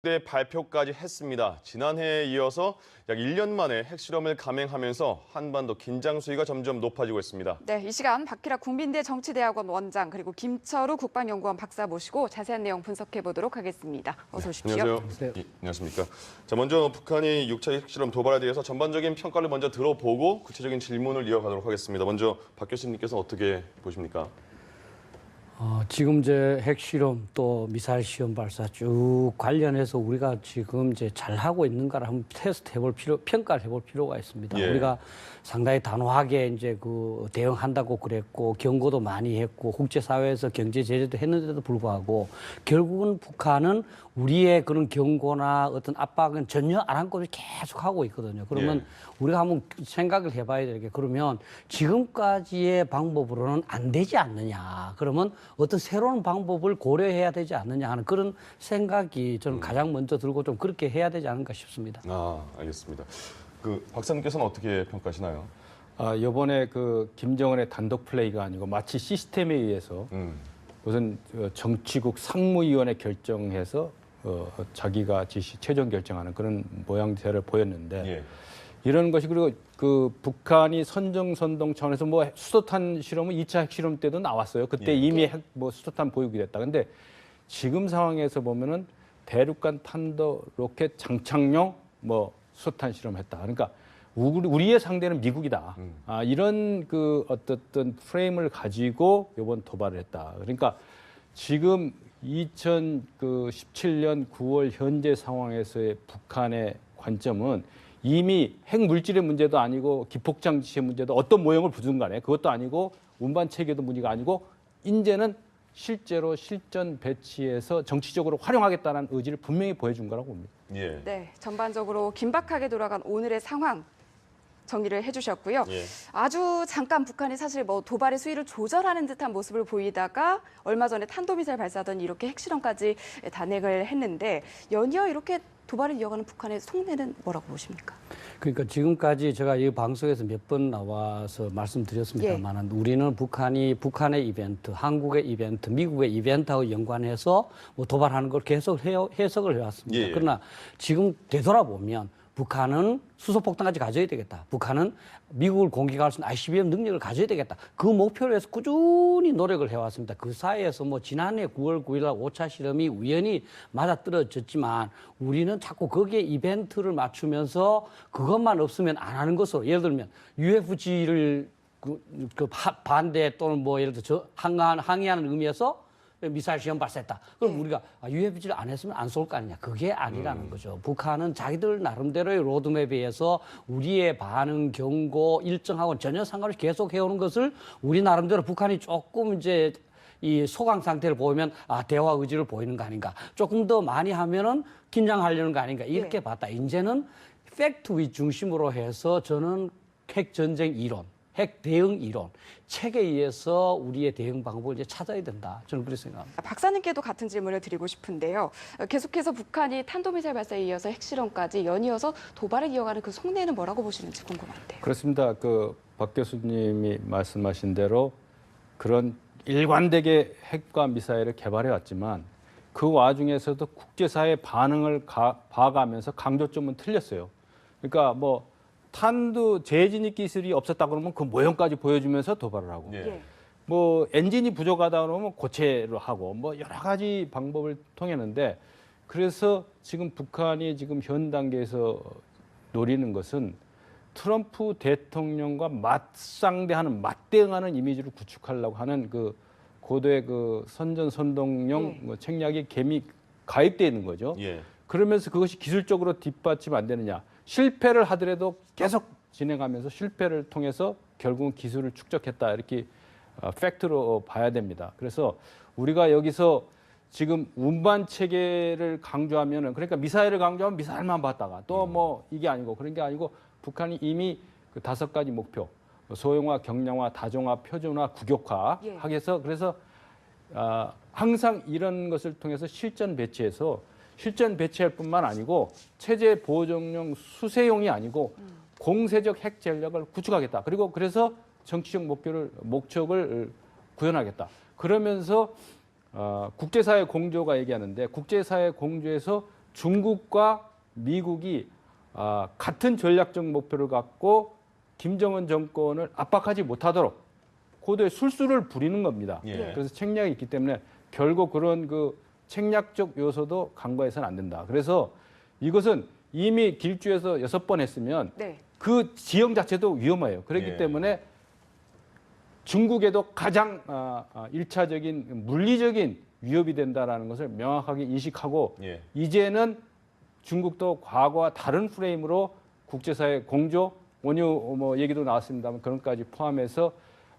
네, 발표까지 했습니다. 지난해에 이어서 약 1년 만에 핵실험을 감행하면서 한반도 긴장 수위가 점점 높아지고 있습니다. 네, 이 시간 박희라 국민대 정치대학원 원장 그리고 김철우 국방연구원 박사 모시고 자세한 내용 분석해 보도록 하겠습니다. 어서 오십시오. 네, 안녕하세요. 예, 안녕하십니까. 자, 먼저 북한이 6차 핵실험 도발에 대해서 전반적인 평가를 먼저 들어보고 구체적인 질문을 이어가도록 하겠습니다. 먼저 박 교수님께서 어떻게 보십니까? 지금 이제 핵실험 또 미사일 시험 발사 쭉 관련해서 우리가 지금 이제 잘 하고 있는가를 한번 테스트 해볼 평가를 해볼 필요가 있습니다. 예. 우리가 상당히 단호하게 이제 그 대응한다고 그랬고 경고도 많이 했고 국제사회에서 경제 제재도 했는데도 불구하고 결국은 북한은 우리의 그런 경고나 어떤 압박은 전혀 안 하고 계속 하고 있거든요. 그러면 예. 우리가 한번 생각을 해봐야 되는 게 그러면 지금까지의 방법으로는 안 되지 않느냐. 그러면 어떤 새로운 방법을 고려해야 되지 않느냐 하는 그런 생각이 저는 가장 먼저 들고 좀 그렇게 해야 되지 않을까 싶습니다. 알겠습니다. 그 박사님께서는 어떻게 평가하시나요? 이번에 그 김정은의 단독 플레이가 아니고 마치 시스템에 의해서 우선 정치국 상무위원회 결정해서 자기가 최종 결정하는 그런 모양새를 보였는데 예. 이런 것이 그리고 그 북한이 선정선동 차원에서 뭐 수소탄 실험은 2차 핵실험 때도 나왔어요. 그때 예. 이미 수소탄 보유기 됐다. 근데 지금 상황에서 보면은 대륙간 탄도 로켓 장착용 수소탄 실험했다. 그러니까 우리의 상대는 미국이다. 이런 그 어떤 프레임을 가지고 이번 도발을 했다. 그러니까 지금 2017년 9월 현재 상황에서의 북한의 관점은 이미 핵 물질의 문제도 아니고 기폭장치의 문제도 어떤 모형을 부든 간에 그것도 아니고 운반 체계도 문제가 아니고 이제는 실제로 실전 배치해서 정치적으로 활용하겠다는 의지를 분명히 보여준 거라고 봅니다. 예. 네, 전반적으로 긴박하게 돌아간 오늘의 상황 정리를 해주셨고요. 예. 아주 잠깐 북한이 사실 도발의 수위를 조절하는 듯한 모습을 보이다가 얼마 전에 탄도미사일 발사하더니 이렇게 핵실험까지 단행을 했는데 연이어 이렇게 도발을 이어가는 북한의 속내는 뭐라고 보십니까? 그러니까 지금까지 제가 이 방송에서 몇 번 나와서 말씀드렸습니다만 우리는 북한의 이벤트, 한국의 이벤트, 미국의 이벤트하고 연관해서 도발하는 걸 계속 해석을 해왔습니다. 예. 그러나 지금 되돌아보면 북한은 수소폭탄까지 가져야 되겠다. 북한은 미국을 공격할 수 있는 ICBM 능력을 가져야 되겠다. 그 목표를 위해서 꾸준히 노력을 해왔습니다. 그 사이에서 지난해 9월 9일 날 5차 실험이 우연히 맞아떨어졌지만 우리는 자꾸 거기에 이벤트를 맞추면서 그것만 없으면 안 하는 것으로 예를 들면 UFG를 반대 또는 예를 들어 항의하는 의미에서 미사일 시험 발사했다. 그럼 우리가 UFG를 안 했으면 안 쏠 거 아니냐. 그게 아니라는 거죠. 북한은 자기들 나름대로의 로드맵에 의해서 우리의 반응, 경고, 일정하고는 전혀 상관없이 계속 해오는 것을 우리 나름대로 북한이 조금 이제 이 소강 상태를 보이면 대화 의지를 보이는 거 아닌가. 조금 더 많이 하면은 긴장하려는 거 아닌가. 이렇게 봤다. 이제는 팩트 위 중심으로 해서 저는 핵 전쟁 이론, 핵 대응 이론, 책에 의해서 우리의 대응 방법을 이제 찾아야 된다. 저는 그렇게 생각합니다. 박사님께도 같은 질문을 드리고 싶은데요. 계속해서 북한이 탄도미사일 발사에 이어서 핵실험까지 연이어서 도발을 이어가는 그 속내는 뭐라고 보시는지 궁금한데요. 그렇습니다. 박 교수님이 말씀하신 대로 그런 일관되게 핵과 미사일을 개발해 왔지만 그 와중에서도 국제사회의 반응을 봐가면서 강조점은 틀렸어요. 그러니까 탄두 재진입 기술이 없었다 그러면 그 모형까지 보여주면서 도발을 하고 예. 엔진이 부족하다 그러면 고체로 하고 여러 가지 방법을 통했는데 그래서 지금 북한이 지금 현 단계에서 노리는 것은 트럼프 대통령과 맞상대하는 맞대응하는 이미지를 구축하려고 하는 그 고도의 그 선전선동용 책략이 가입되어 있는 거죠. 예. 그러면서 그것이 기술적으로 뒷받침 안 되느냐. 실패를 하더라도 계속 진행하면서 실패를 통해서 결국은 기술을 축적했다. 이렇게 팩트로 봐야 됩니다. 그래서 우리가 여기서 지금 운반 체계를 강조하면은 그러니까 미사일을 강조하면 미사일만 봤다가 또 이게 아니고 그런 게 아니고 북한이 이미 그 5가지 목표 소형화, 경량화, 다종화, 표준화, 국역화 하겠어. 그래서 항상 이런 것을 통해서 실전 배치할 뿐만 아니고 체제 보정용 수세용이 아니고 공세적 핵 전략을 구축하겠다. 그리고 그래서 정치적 목적을 구현하겠다. 그러면서 국제사회 공조가 얘기하는데 국제사회 공조에서 중국과 미국이 같은 전략적 목표를 갖고 김정은 정권을 압박하지 못하도록 고도의 술수를 부리는 겁니다. 예. 그래서 책략이 있기 때문에 결국 그런 그 책략적 요소도 간과해서는 안 된다. 그래서 이것은 이미 길주에서 6번 했으면 네. 그 지형 자체도 위험해요. 그렇기 예. 때문에 중국에도 가장 일차적인 물리적인 위협이 된다라는 것을 명확하게 인식하고 예. 이제는 중국도 과거와 다른 프레임으로 국제사회 공조, 원유 뭐 얘기도 나왔습니다만 그런 것까지 포함해서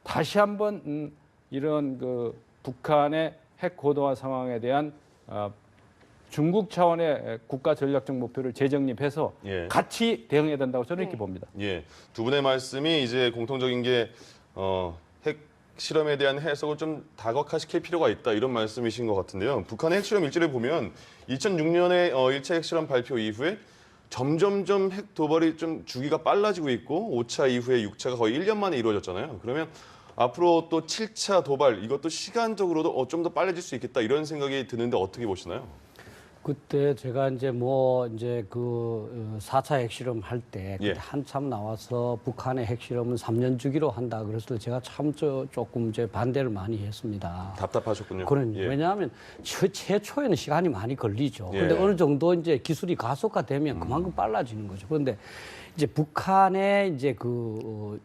다시 한번 이런 그 북한의 핵 고도화 상황에 대한 중국 차원의 국가 전략적 목표를 재정립해서 예. 같이 대응해야 된다고 저는 이렇게 네. 봅니다. 예, 두 분의 말씀이 이제 공통적인 게 핵 실험에 대한 해석을 좀 다각화시킬 필요가 있다 이런 말씀이신 것 같은데요. 북한의 핵실험 일지를 보면 2006년에 1차 핵실험 발표 이후에 점점점 핵 도발이 좀 주기가 빨라지고 있고 5차 이후에 6차가 거의 1년 만에 이루어졌잖아요. 그러면 앞으로 또 7차 도발 이것도 시간적으로도 좀 더 빨라질 수 있겠다 이런 생각이 드는데 어떻게 보시나요? 그때 제가 이제 그 4차 핵실험 할 때 예. 한참 나와서 북한의 핵실험은 3년 주기로 한다. 그래서 제가 참 조금 이제 반대를 많이 했습니다. 답답하셨군요. 그러니 예. 왜냐하면 최초에는 시간이 많이 걸리죠. 예. 그런데 어느 정도 이제 기술이 가속화되면 그만큼 빨라지는 거죠. 그런데 이제 북한의 이제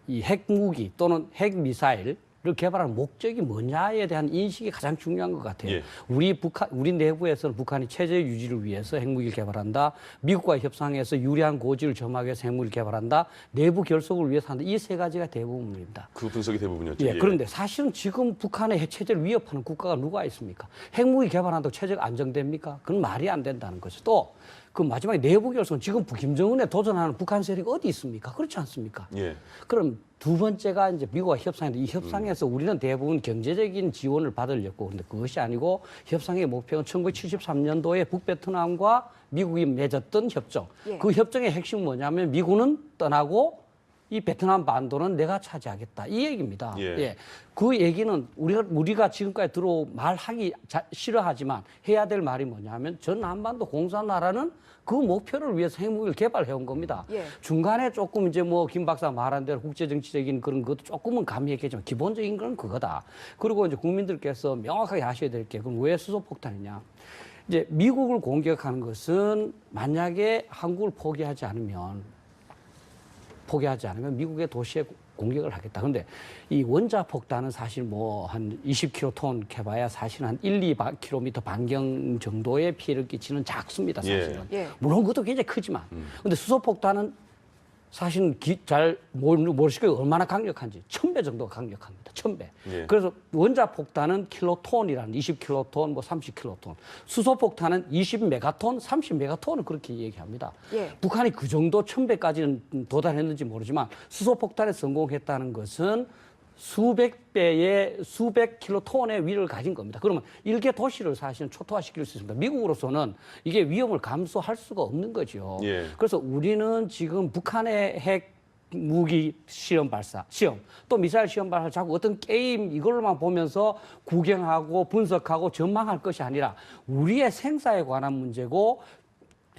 이 핵무기 또는 핵미사일 를 개발하는 목적이 뭐냐에 대한 인식이 가장 중요한 것 같아요. 예. 우리 내부에서는 북한이 체제 유지를 위해서 핵무기를 개발한다. 미국과 협상해서 유리한 고지를 점하기 위해서 핵무기를 개발한다. 내부 결속을 위해서 한다. 이 세 가지가 대부분입니다. 그 분석이 대부분이었죠. 예, 그런데 사실은 지금 북한의 핵 체제를 위협하는 국가가 누가 있습니까? 핵무기 개발한다고 체제가 안정됩니까? 그건 말이 안 된다는 거죠. 또 그 마지막에 내부 결속은 지금 김정은에 도전하는 북한 세력이 어디 있습니까? 그렇지 않습니까? 예. 그럼 두 번째가 이제 미국과 협상인데 이 협상에서 우리는 대부분 경제적인 지원을 받으려고 그런데 그것이 아니고 협상의 목표는 1973년도에 북베트남과 미국이 맺었던 협정. 예. 그 협정의 핵심은 뭐냐면 미국은 떠나고 이 베트남 반도는 내가 차지하겠다. 이 얘기입니다. 예. 그 얘기는 우리가 지금까지 말하기 싫어하지만 해야 될 말이 뭐냐면 전 한반도 공산화라는 그 목표를 위해서 핵무기를 개발해 온 겁니다. 예. 중간에 조금 이제 김 박사 말한 대로 국제정치적인 그런 것도 조금은 가미했겠지만 기본적인 건 그거다. 그리고 이제 국민들께서 명확하게 아셔야 될 게 그럼 왜 수소폭탄이냐. 이제 미국을 공격하는 것은 만약에 한국을 포기하지 않으면 미국의 도시에 공격을 하겠다. 그런데 이 원자 폭탄은 사실 한 20kT 해봐야 사실 한 1-2km 반경 정도의 피해를 끼치는 작습니다. 사실은. 예. 물론 그것도 굉장히 크지만. 그런데 수소폭탄은 사실은 잘 모르시고 얼마나 강력한지 1000배 정도가 강력합니다. 1000배. 예. 그래서 원자 폭탄은 킬로톤이라는 20킬로톤, 30킬로톤. 수소 폭탄은 20메가톤, 30메가톤을 그렇게 얘기합니다. 예. 북한이 그 정도 1000배까지는 도달했는지 모르지만 수소 폭탄에 성공했다는 것은 수백 킬로톤의 위를 가진 겁니다. 그러면 일개 도시를 사실은 초토화시킬 수 있습니다. 미국으로서는 이게 위험을 감수할 수가 없는 거죠. 예. 그래서 우리는 지금 북한의 핵 무기 시험, 또 미사일 시험 발사 자꾸 어떤 게임 이걸로만 보면서 구경하고 분석하고 전망할 것이 아니라 우리의 생사에 관한 문제고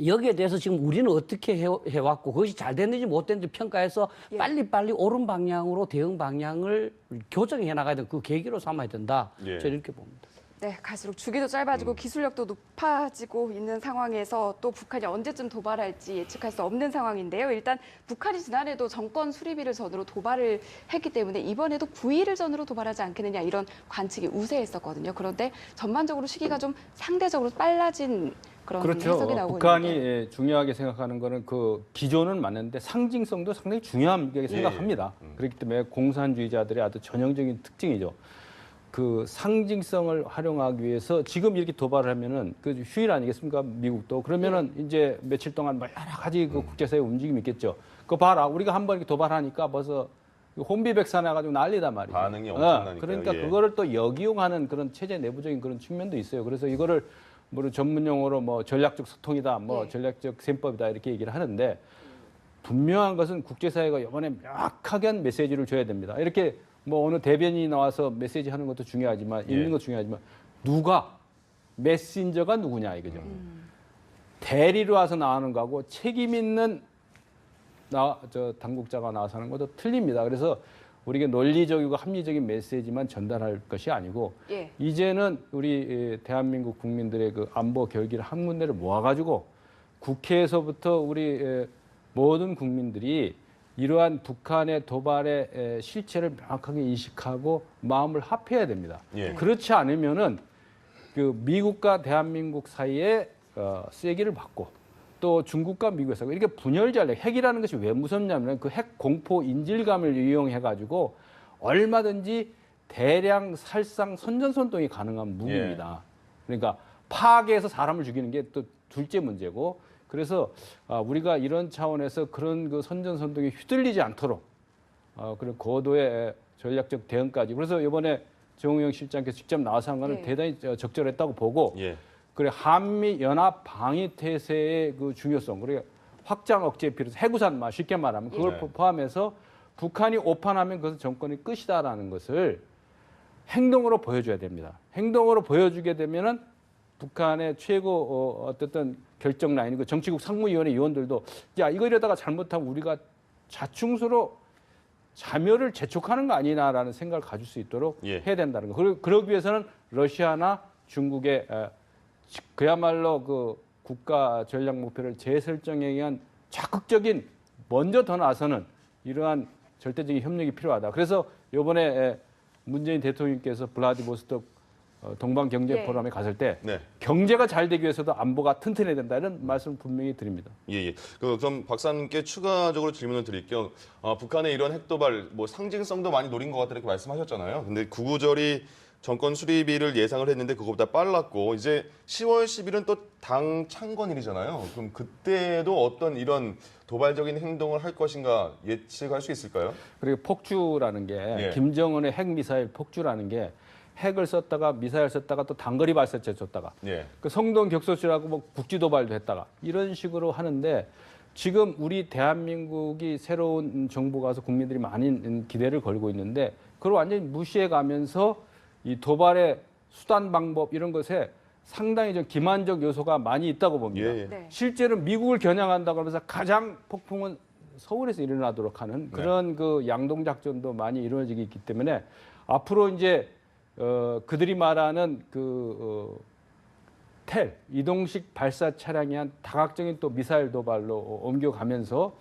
여기에 대해서 지금 우리는 어떻게 해왔고 그것이 잘 됐는지 못 됐는지 평가해서 예. 빨리빨리 옳은 방향으로 대응 방향을 교정해 나가야 되는 그 계기로 삼아야 된다. 예. 저는 이렇게 봅니다. 네, 갈수록 주기도 짧아지고 기술력도 높아지고 있는 상황에서 또 북한이 언제쯤 도발할지 예측할 수 없는 상황인데요. 일단 북한이 지난해도 정권 수립일을 전후로 도발을 했기 때문에 이번에도 9일을 전후로 도발하지 않겠느냐 이런 관측이 우세했었거든요. 그런데 전반적으로 시기가 좀 상대적으로 빨라진 그런 그렇죠. 해석이 나오고 북한이 있는데. 중요하게 생각하는 거는 그 기조는 맞는데 상징성도 상당히 중요하게 생각합니다. 그렇기 때문에 공산주의자들의 아주 전형적인 특징이죠. 그 상징성을 활용하기 위해서 지금 이렇게 도발을 하면은 그 휴일 아니겠습니까? 미국도. 그러면은 이제 며칠 동안 뭐 여러 가지 그 국제사회 움직임이 있겠죠. 그거 봐라. 우리가 한번 이렇게 도발하니까 벌써 혼비백산 해가지고 난리단 말이죠. 반응이 엄청나니까요. 그러니까 예. 그거를 또 역이용하는 그런 체제 내부적인 그런 측면도 있어요. 그래서 이거를 뭐 전문용어로 뭐 전략적 소통이다, 뭐 예. 전략적 셈법이다 이렇게 얘기를 하는데 분명한 것은 국제사회가 이번에 명확하게 한 메시지를 줘야 됩니다. 이렇게 뭐 어느 대변인이 나와서 메시지 하는 것도 중요하지만 예. 읽는 것도 중요하지만 누가 메신저가 누구냐 이거죠. 대리로 와서 나오는 거하고 책임 있는 당국자가 나와서 하는 것도 틀립니다. 그래서 우리가 논리적이고 합리적인 메시지만 전달할 것이 아니고 예. 이제는 우리 대한민국 국민들의 그 안보 결기를 한 군데를 모아가지고 국회에서부터 우리 모든 국민들이 이러한 북한의 도발의 실체를 명확하게 인식하고 마음을 합해야 됩니다. 예. 그렇지 않으면은 그 미국과 대한민국 사이에 쐐기를 받고 또 중국과 미국의 사이 이렇게 분열전략 핵이라는 것이 왜 무섭냐면 그 핵 공포 인질감을 이용해 가지고 얼마든지 대량 살상 선전선동이 가능한 무기입니다. 그러니까 파괴해서 사람을 죽이는 게 또 둘째 문제고 그래서 우리가 이런 차원에서 그런 그 선전선동에 휘둘리지 않도록 그런 고도의 전략적 대응까지 그래서 이번에 정우영 실장께서 직접 나와서 한 거는 네. 대단히 적절했다고 보고 예. 그래 한미 연합 방위 태세의 그 중요성 그리고 확장 억제에 필요해서 해구산 쉽게 말하면 그걸 예. 포함해서 북한이 오판하면 그것은 정권이 끝이다라는 것을 행동으로 보여줘야 됩니다. 행동으로 보여주게 되면은 북한의 최고 어쨌든 결정 라인이고 정치국 상무위원회 위원들도 야 이거 이러다가 잘못하면 우리가 자충수로 자멸을 재촉하는 거 아니냐라는 생각을 가질 수 있도록 예. 해야 된다는 거. 그리고 그러기 위해서는 러시아나 중국의 그야말로 그 국가 전략 목표를 재설정에 의한 적극적인 먼저 더 나서는 이러한 절대적인 협력이 필요하다. 그래서 이번에 문재인 대통령께서 블라디보스톡 동방 경제 포럼에 갔을 때 네. 경제가 잘 되기 위해서도 안보가 튼튼해야 된다 이런 말씀 분명히 드립니다. 예. 그럼 박사님께 추가적으로 질문을 드릴게요. 북한의 이런 핵도발 뭐 상징성도 많이 노린 것 같다 이렇게 말씀하셨잖아요. 근데 구구절이 정권 수립일을 예상을 했는데 그거보다 빨랐고 이제 10월 10일은 또 당 창건일이잖아요. 그럼 그때도 어떤 이런 도발적인 행동을 할 것인가 예측할 수 있을까요? 그리고 폭주라는 게 예. 김정은의 핵미사일 폭주라는 게 핵을 썼다가 미사일 썼다가 또 단거리 발사체 줬다가 예. 그 성동 격소시라고 뭐 국지 도발도 했다가 이런 식으로 하는데 지금 우리 대한민국이 새로운 정부가 와서 국민들이 많은 기대를 걸고 있는데 그걸 완전히 무시해 가면서 이 도발의 수단 방법 이런 것에 상당히 좀 기만적 요소가 많이 있다고 봅니다. 예. 네. 실제로 미국을 겨냥한다고 하면서 가장 폭풍은 서울에서 일어나도록 하는 그런 그 양동 작전도 많이 이루어지고 있기 때문에 앞으로 이제 그들이 말하는 텔 이동식 발사 차량이 한 다각적인 또 미사일 도발로 옮겨가면서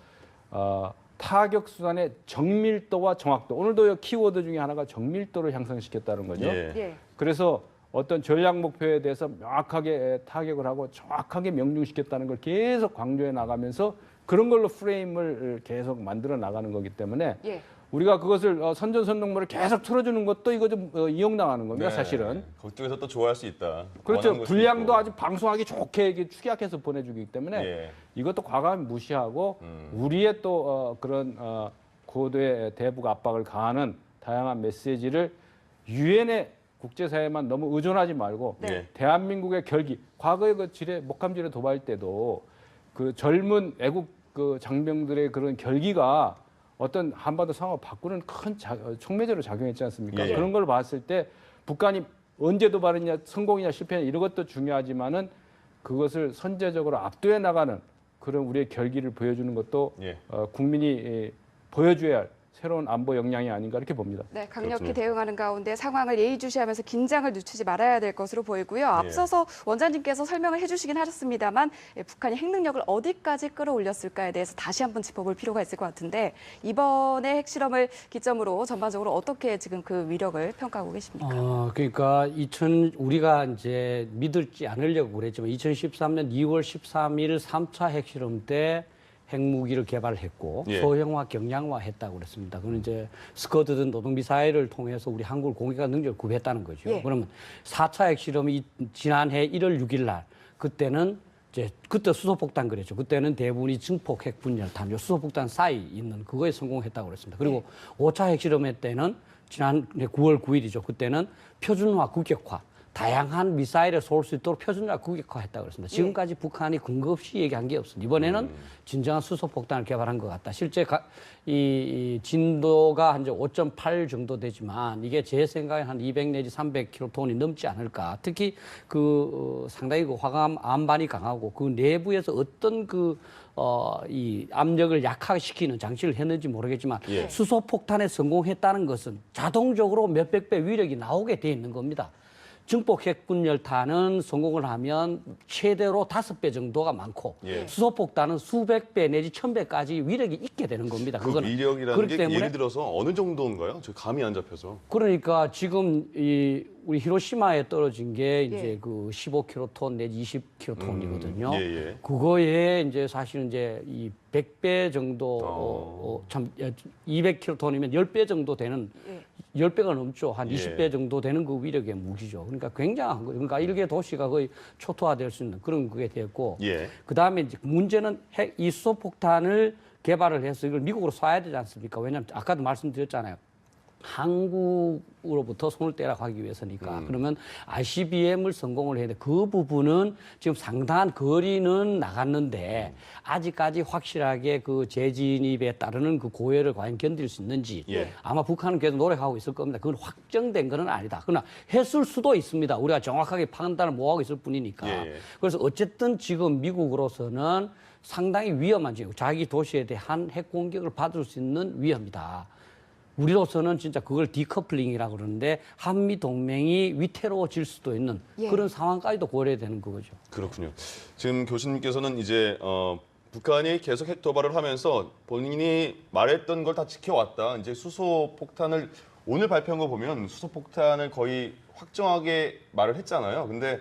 타격 수단의 정밀도와 정확도 오늘도 키워드 중에 하나가 정밀도를 향상시켰다는 거죠. 예. 예. 그래서 어떤 전략 목표에 대해서 명확하게 타격을 하고 정확하게 명중시켰다는 걸 계속 강조해 나가면서 그런 걸로 프레임을 계속 만들어 나가는 거기 때문에 예. 우리가 그것을 선전선동물을 계속 틀어주는 것도 이거 좀 이용당하는 겁니다. 사실은. 그쪽에서 또 좋아할 수 있다. 그렇죠. 원하는 것도 분량도 있고. 아주 방송하기 좋게 이게 축약해서 보내주기 때문에 예. 이것도 과감히 무시하고 우리의 또 그런 고도의 대북 압박을 가하는 다양한 메시지를 유엔의 국제사회만 너무 의존하지 말고 네. 예. 대한민국의 결기, 과거의 그 목함지뢰 도발 때도 그 젊은 애국 그 장병들의 그런 결기가 어떤 한반도 상황을 바꾸는 큰 촉매제로 작용했지 않습니까? 예. 그런 걸 봤을 때 북한이 언제 도발했냐, 성공이냐 실패냐 이런 것도 중요하지만은 그것을 선제적으로 압도해 나가는 그런 우리의 결기를 보여주는 것도 예. 국민이 보여줘야 할 새로운 안보 역량이 아닌가 이렇게 봅니다. 네, 강력히 그렇습니다. 대응하는 가운데 상황을 예의주시하면서 긴장을 늦추지 말아야 될 것으로 보이고요. 앞서서 원장님께서 설명을 해주시긴 하셨습니다만 북한이 핵 능력을 어디까지 끌어올렸을까에 대해서 다시 한번 짚어볼 필요가 있을 것 같은데 이번에 핵실험을 기점으로 전반적으로 어떻게 지금 그 위력을 평가하고 계십니까? 그러니까 우리가 이제 믿을지 않으려고 그랬지만 2013년 2월 13일 3차 핵실험 때 핵무기를 개발했고 예. 소형화, 경량화했다고 그랬습니다. 그건 이제 스커드든 노동미사일을 통해서 우리 한국을 공격할 능력을 구비했다는 거죠. 예. 그러면 4차 핵실험이 지난해 1월 6일 날 그때는 이제 그때 수소폭탄 그랬죠. 그때는 대부분이 증폭 핵분열 탄, 수소폭탄 사이 있는 그거에 성공했다고 그랬습니다. 그리고 5차 핵실험 때는 지난해 9월 9일이죠. 그때는 표준화, 국격화. 다양한 미사일을 쏠 수 있도록 표준화 국익화했다고 그랬습니다. 지금까지 북한이 근거 없이 얘기한 게 없습니다. 이번에는 진정한 수소폭탄을 개발한 것 같다. 실제 이 진도가 한 5.8 정도 되지만 이게 제 생각에 한 200 내지 300킬로톤이 넘지 않을까. 특히 상당히 그 화감 암반이 강하고 그 내부에서 어떤 이 압력을 약화시키는 장치를 했는지 모르겠지만 예. 수소폭탄에 성공했다는 것은 자동적으로 몇백 배 위력이 나오게 돼 있는 겁니다. 증폭 핵분열탄은 성공을 하면 최대로 5배 정도가 많고 예. 수소폭탄은 수백 배 내지 1000배까지 위력이 있게 되는 겁니다. 그 그거는. 위력이라는 그렇기 게 때문에 예를 들어서 어느 정도인가요? 저 감이 안 잡혀서. 그러니까 지금 우리 히로시마에 떨어진 게 이제 예. 그 15킬로톤 내지 20킬로톤이거든요. 예, 예. 그거에 이제 사실은 이제 이 100배 정도 참 200킬로톤이면 10배 정도 되는 예. 10배가 넘죠. 한 예. 20배 정도 되는 그 위력의 무기죠. 그러니까 굉장한 거예요. 그러니까 일개 도시가 거의 초토화될 수 있는 그런 그게 됐고 예. 그다음에 이제 문제는 이 수소폭탄을 개발을 해서 이걸 미국으로 쏴야 되지 않습니까? 왜냐하면 아까도 말씀드렸잖아요. 한국으로부터 손을 떼라고 하기 위해서니까. 그러면 ICBM을 성공을 해야 돼. 그 부분은 지금 상당한 거리는 나갔는데 아직까지 확실하게 그 재진입에 따르는 그 고열을 과연 견딜 수 있는지 예. 아마 북한은 계속 노력하고 있을 겁니다. 그건 확정된 건 아니다. 그러나 했을 수도 있습니다. 우리가 정확하게 판단을 못 하고 있을 뿐이니까. 예, 예. 그래서 어쨌든 지금 미국으로서는 상당히 위험한 지역, 자기 도시에 대한 핵 공격을 받을 수 있는 위험이다. 우리로서는 진짜 그걸 디커플링이라고 그러는데 한미 동맹이 위태로워질 수도 있는 예. 그런 상황까지도 고려해야 되는 거죠. 그렇군요. 지금 교수님께서는 이제 북한이 계속 핵 도발을 하면서 본인이 말했던 걸 다 지켜왔다. 이제 수소폭탄을 오늘 발표한 거 보면 수소폭탄을 거의 확정하게 말을 했잖아요. 근데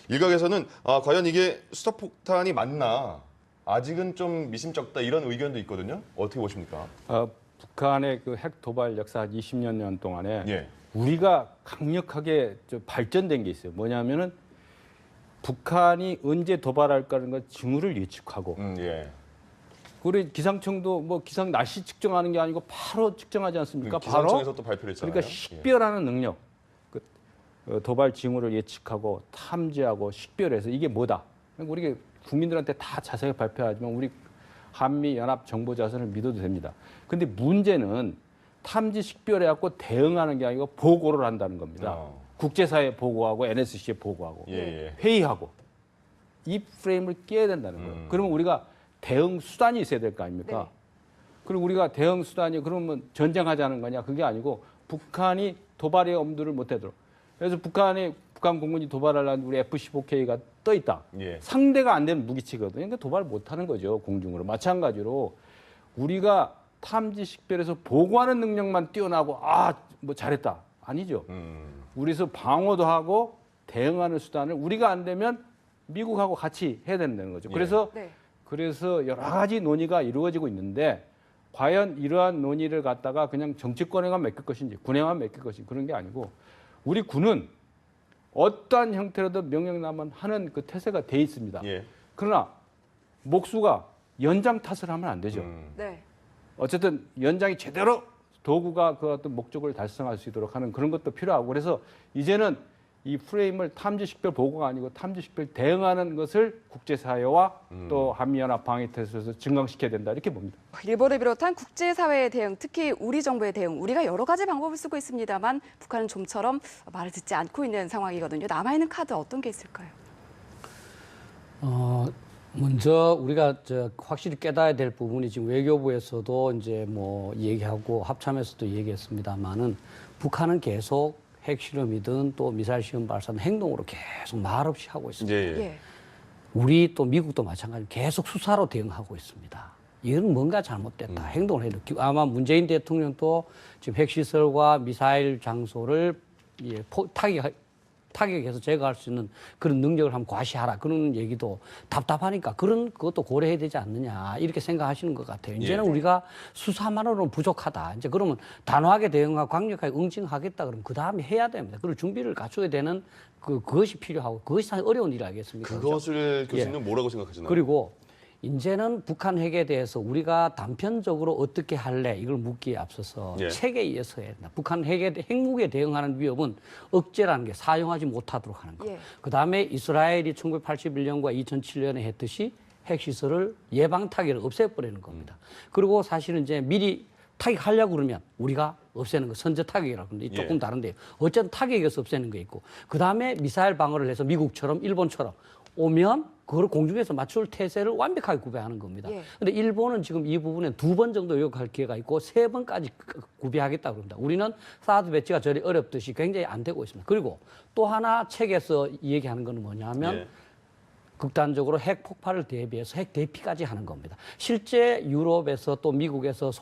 일각에서는 과연 이게 수소폭탄이 맞나? 아직은 좀 미심쩍다 이런 의견도 있거든요. 어떻게 보십니까? 북한의 그 핵 도발 역사 20년 동안에 예. 우리가 강력하게 좀 발전된 게 있어요. 뭐냐면은 북한이 언제 도발할까라는 걸 징후를 예측하고 예. 우리 기상청도 뭐 기상 날씨 측정하는 게 아니고 바로 측정하지 않습니까? 바로 기상청에서 또 발표를 했잖아요. 그러니까 식별하는 능력, 도발 징후를 예측하고 탐지하고 식별해서 이게 뭐다. 우리 국민들한테 다 자세히 발표하지만 우리 한미 연합 정보 자산을 믿어도 됩니다. 근데 문제는 탐지 식별해갖고 대응하는 게 아니고 보고를 한다는 겁니다. 국제사회에 보고하고 NSC에 보고하고 예. 회의하고 이 프레임을 깨야 된다는 거예요. 그러면 우리가 대응 수단이 있어야 될 거 아닙니까? 네. 그리고 우리가 대응 수단이 그러면 전쟁하자는 거냐? 그게 아니고 북한이 도발의 엄두를 못 대도록. 그래서 북한 공군이 도발하려는 우리 F-15K가 떠 있다. 예. 상대가 안 되는 무기치거든요. 그러니까 도발 못 하는 거죠. 공중으로. 마찬가지로 우리가 탐지 식별해서 보고하는 능력만 뛰어나고 뭐 잘했다. 아니죠. 우리서 방어도 하고 대응하는 수단을 우리가 안 되면 미국하고 같이 해야 된다는 거죠. 예. 네. 그래서 여러 가지 논의가 이루어지고 있는데 과연 이러한 논의를 갖다가 그냥 정치권에만 맡길 것인지 군에만 맡길 것인지 그런 게 아니고 우리 군은 어떠한 형태로도 명령나면 하는 그 태세가 돼 있습니다. 예. 그러나 목수가 연장 탓을 하면 안 되죠. 네. 어쨌든 연장이 제대로 도구가 그 어떤 목적을 달성할 수 있도록 하는 그런 것도 필요하고 그래서 이제는 이 프레임을 탐지식별 보고가 아니고 탐지식별 대응하는 것을 국제사회와 또 한미연합 방위태세에서 증강시켜야 된다 이렇게 봅니다. 일본을 비롯한 국제사회의 대응, 특히 우리 정부의 대응, 우리가 여러 가지 방법을 쓰고 있습니다만 북한은 좀처럼 말을 듣지 않고 있는 상황이거든요. 남아있는 카드 어떤 게 있을까요? 먼저 우리가 확실히 깨달아야 될 부분이 지금 외교부에서도 이제 뭐 얘기하고 합참에서도 얘기했습니다만은 북한은 계속 핵실험이든 또 미사일 시험 발사든 행동으로 계속 말없이 하고 있습니다. 예. 우리 또 미국도 마찬가지로 계속 수사로 대응하고 있습니다. 이건 뭔가 잘못됐다. 행동을 해야 돼. 아마 문재인 대통령도 지금 핵시설과 미사일 장소를 타격해서 제거할 수 있는 그런 능력을 한번 과시하라. 그런 얘기도 답답하니까 그것도 고려해야 되지 않느냐. 이렇게 생각하시는 것 같아요. 이제는 예. 우리가 수사만으로는 부족하다. 이제 그러면 단호하게 대응하고 강력하게 응징하겠다. 그러면 그 다음에 해야 됩니다. 그리고 준비를 갖춰야 되는 그것이 필요하고 그것이 사실 어려운 일 아니겠습니까? 그것을 그렇죠? 교수님은 뭐라고 생각하시나요? 그리고 이제는 북한 핵에 대해서 우리가 단편적으로 어떻게 할래 이걸 묻기에 앞서서 예. 책에 의해서 해야 된다. 북한 핵무기에 대응하는 위협은 억제라는 게 사용하지 못하도록 하는 것. 예. 그다음에 이스라엘이 1981년과 2007년에 했듯이 핵시설을 예방 타격을 없애버리는 겁니다. 그리고 사실은 이제 미리 타격하려고 그러면 우리가 없애는 거 선제 타격이라고 하는데 조금 예. 다른데요. 어쨌든 타격에서 없애는 거 있고 그다음에 미사일 방어를 해서 미국처럼 일본처럼 오면 그걸 공중에서 맞출 태세를 완벽하게 구비하는 겁니다. 예. 근데 일본은 지금 이 부분에 2번 정도 요구할 기회가 있고 3번까지 구비하겠다고 합니다. 우리는 사드 배치가 저리 어렵듯이 굉장히 안 되고 있습니다. 그리고 또 하나 책에서 얘기하는 건 뭐냐면 예. 극단적으로 핵 폭발을 대비해서 핵 대피까지 하는 겁니다. 실제 유럽에서 또 미국에서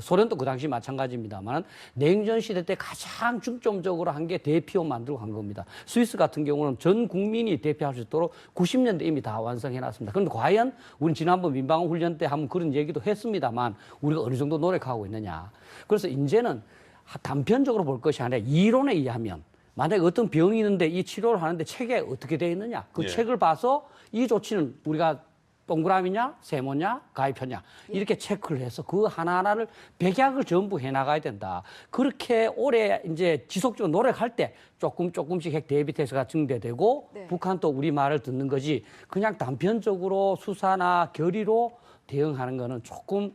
소련도 그 당시 마찬가지입니다만 냉전 시대 때 가장 중점적으로 한 게 대피원 만들고 한 겁니다. 스위스 같은 경우는 전 국민이 대피할 수 있도록 90년대 이미 다 완성해놨습니다. 그런데 과연 우리는 지난번 민방위 훈련 때 한번 그런 얘기도 했습니다만 우리가 어느 정도 노력하고 있느냐. 그래서 이제는 단편적으로 볼 것이 아니라 이론에 의하면 만약에 어떤 병이 있는데 이 치료를 하는데 책에 어떻게 되어 있느냐. 그 예. 책을 봐서 이 조치는 우리가 동그라미냐, 세모냐, 가위표냐 이렇게 체크를 해서 그 하나하나를 백약을 전부 해나가야 된다. 그렇게 오래 이제 지속적으로 노력할 때 조금씩 핵 대비 태세가 증대되고 네. 북한도 우리 말을 듣는 거지 그냥 단편적으로 수사나 결의로 대응하는 거는 조금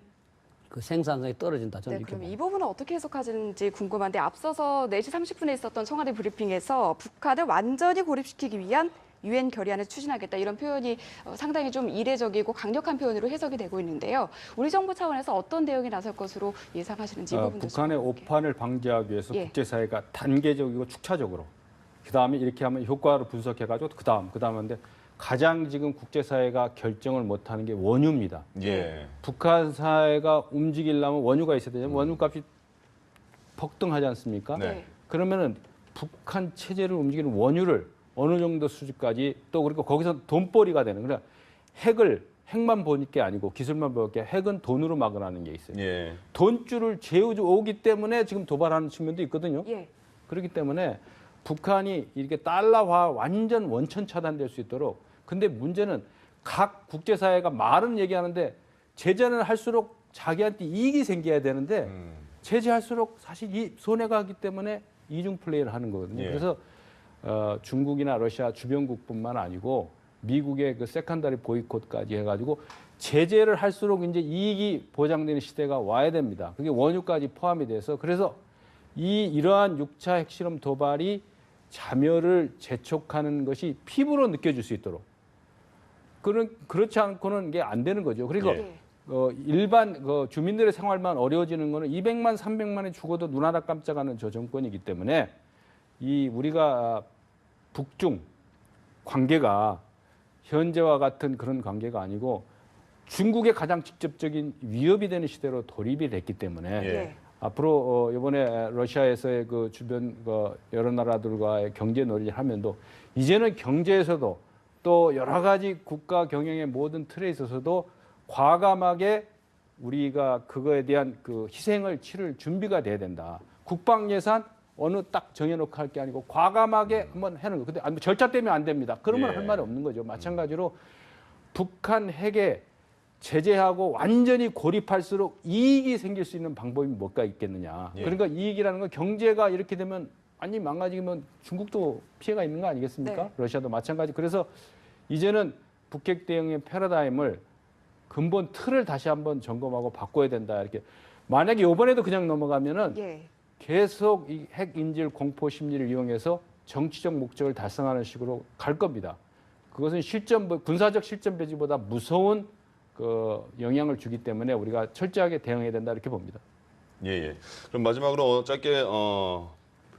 그 생산성이 떨어진다. 저는 네, 이렇게 그럼 봅니다. 이 부분은 어떻게 해석하시는지 궁금한데 앞서서 4시 30분에 있었던 청와대 브리핑에서 북한을 완전히 고립시키기 위한 유엔 결의안을 추진하겠다 이런 표현이 상당히 좀 이례적이고 강력한 표현으로 해석이 되고 있는데요. 우리 정부 차원에서 어떤 대응이 나설 것으로 예상하시는지 이 부분도 북한의 좀 오판을 방지하기 위해서 예. 국제사회가 단계적이고 축차적으로 그다음에 이렇게 하면 효과를 분석해가지고 그다음 하는데 가장 지금 국제사회가 결정을 못하는 게 원유입니다. 예. 북한 사회가 움직이려면 원유가 있어야 되잖아요. 원유값이 폭등하지 않습니까? 네. 그러면은 북한 체제를 움직이는 원유를 어느 정도 수준까지 또 그리고 거기서 돈벌이가 되는 그러니까 핵만 보는 게 아니고 기술만 보는 게 핵은 돈으로 막으라는 게 있어요. 예. 돈줄을 재우기 때문에 지금 도발하는 측면도 있거든요. 예. 그렇기 때문에 북한이 이렇게 달러화 완전 원천 차단될 수 있도록 근데 문제는 각 국제사회가 말은 얘기하는데 제재는 할수록 자기한테 이익이 생겨야 되는데 제재할수록 사실 이 손해가 가기 때문에 이중 플레이를 하는 거거든요. 예. 그래서 중국이나 러시아 주변국뿐만 아니고 미국의 그 세컨더리 보이콧까지 해가지고 제재를 할수록 이제 이익이 보장되는 시대가 와야 됩니다. 그게 원유까지 포함이 돼서 그래서 이러한 6차 핵실험 도발이 자멸을 재촉하는 것이 피부로 느껴질 수 있도록 그렇지 않고는 이게 안 되는 거죠. 그리고 예. 일반 주민들의 생활만 어려워지는 거는 200만, 300만이 죽어도 눈 하나 깜짝하는 저 정권이기 때문에 우리가 북중 관계가 현재와 같은 그런 관계가 아니고 중국의 가장 직접적인 위협이 되는 시대로 돌입이 됐기 때문에 예. 앞으로 이번에 러시아에서의 그 주변 여러 나라들과의 경제 논의를 하면도 이제는 경제에서도 또 여러 가지 국가 경영의 모든 틀에 있어서도 과감하게 우리가 그거에 대한 그 희생을 치를 준비가 돼야 된다. 국방 예산 어느 딱 정해놓고 할 게 아니고 과감하게 한번 해는 거. 근데 절차 때문에 안 됩니다. 그러면 예. 할 말이 없는 거죠. 마찬가지로 북한 핵에 제재하고 완전히 고립할수록 이익이 생길 수 있는 방법이 뭐가 있겠느냐. 예. 그러니까 이익이라는 건 경제가 이렇게 되면 완전히 망가지면 중국도 피해가 있는 거 아니겠습니까? 네. 러시아도 마찬가지. 그래서 이제는 북핵 대응의 패러다임을 근본 틀을 다시 한번 점검하고 바꿔야 된다. 이렇게 만약에 이번에도 그냥 넘어가면은 예. 계속 이 핵 인질 공포 심리를 이용해서 정치적 목적을 달성하는 식으로 갈 겁니다. 그것은 군사적 실전 배치보다 무서운 그 영향을 주기 때문에 우리가 철저하게 대응해야 된다 이렇게 봅니다. 예, 예. 그럼 마지막으로 짧게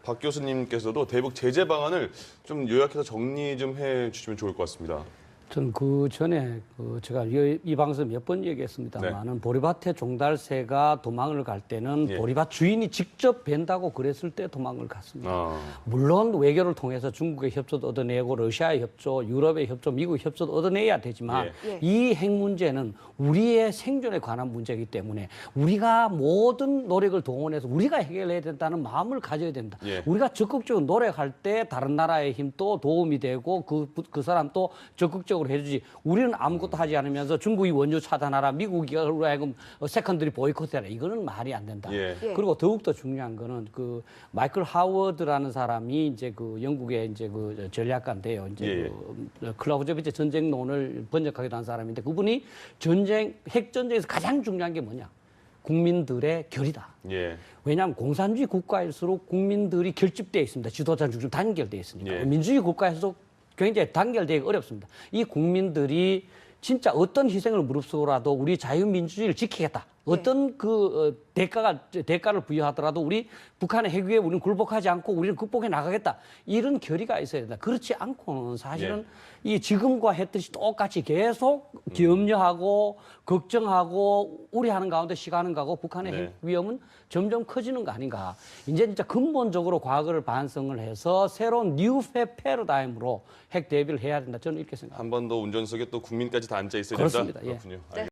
박 교수님께서도 대북 제재 방안을 좀 요약해서 정리 좀 해주시면 좋을 것 같습니다. 저는 그 전에 제가 이 방송 몇 번 얘기했습니다만은 보리밭에 종달새가 도망을 갈 때는 예. 보리밭 주인이 직접 벤다고 그랬을 때 도망을 갔습니다. 아, 물론 외교를 통해서 중국의 협조도 얻어내고 러시아의 협조, 유럽의 협조, 미국의 협조도 얻어내야 되지만 예. 이 핵 문제는 우리의 생존에 관한 문제이기 때문에 우리가 모든 노력을 동원해서 우리가 해결해야 된다는 마음을 가져야 된다. 예. 우리가 적극적으로 노력할 때 다른 나라의 힘도 도움이 되고 그 사람도 적극적으로 적극적으로 해주지. 우리는 아무것도 하지 않으면서 중국이 원유 차단하라, 미국이 하여금 세컨드리 보이콧해라. 이거는 말이 안 된다. 예. 예. 그리고 더욱더 중요한 거는 그 마이클 하워드라는 사람이 이제 그 영국의 이제 그 전략가인데요. 이제 예. 그 클라우제비체 전쟁론을 번역하기도 한 사람인데 그분이 핵 전쟁에서 가장 중요한 게 뭐냐? 국민들의 결이다. 예. 왜냐하면 공산주의 국가일수록 국민들이 결집되어 있습니다. 지도자 중심 단결되어 있으니까. 예. 민주주의 국가에서도 굉장히 단결되기 어렵습니다. 이 국민들이 진짜 어떤 희생을 무릅쓰고라도 우리 자유민주주의를 지키겠다. 어떤 대가를 부여하더라도 우리 북한의 핵 위에 우리는 굴복하지 않고 우리는 극복해 나가겠다. 이런 결의가 있어야 된다. 그렇지 않고는 사실은 이 지금과 했듯이 똑같이 계속 염려하고 걱정하고 우려하는 가운데 시간은 가고 북한의 네. 핵 위험은 점점 커지는 거 아닌가. 이제 진짜 근본적으로 과거를 반성을 해서 새로운 뉴 패러다임으로 핵 대비를 해야 된다. 저는 이렇게 생각합니다. 한 번 더 운전석에 또 국민까지 다 앉아 있어야 그렇습니다. 된다. 예. 그렇군요. 네.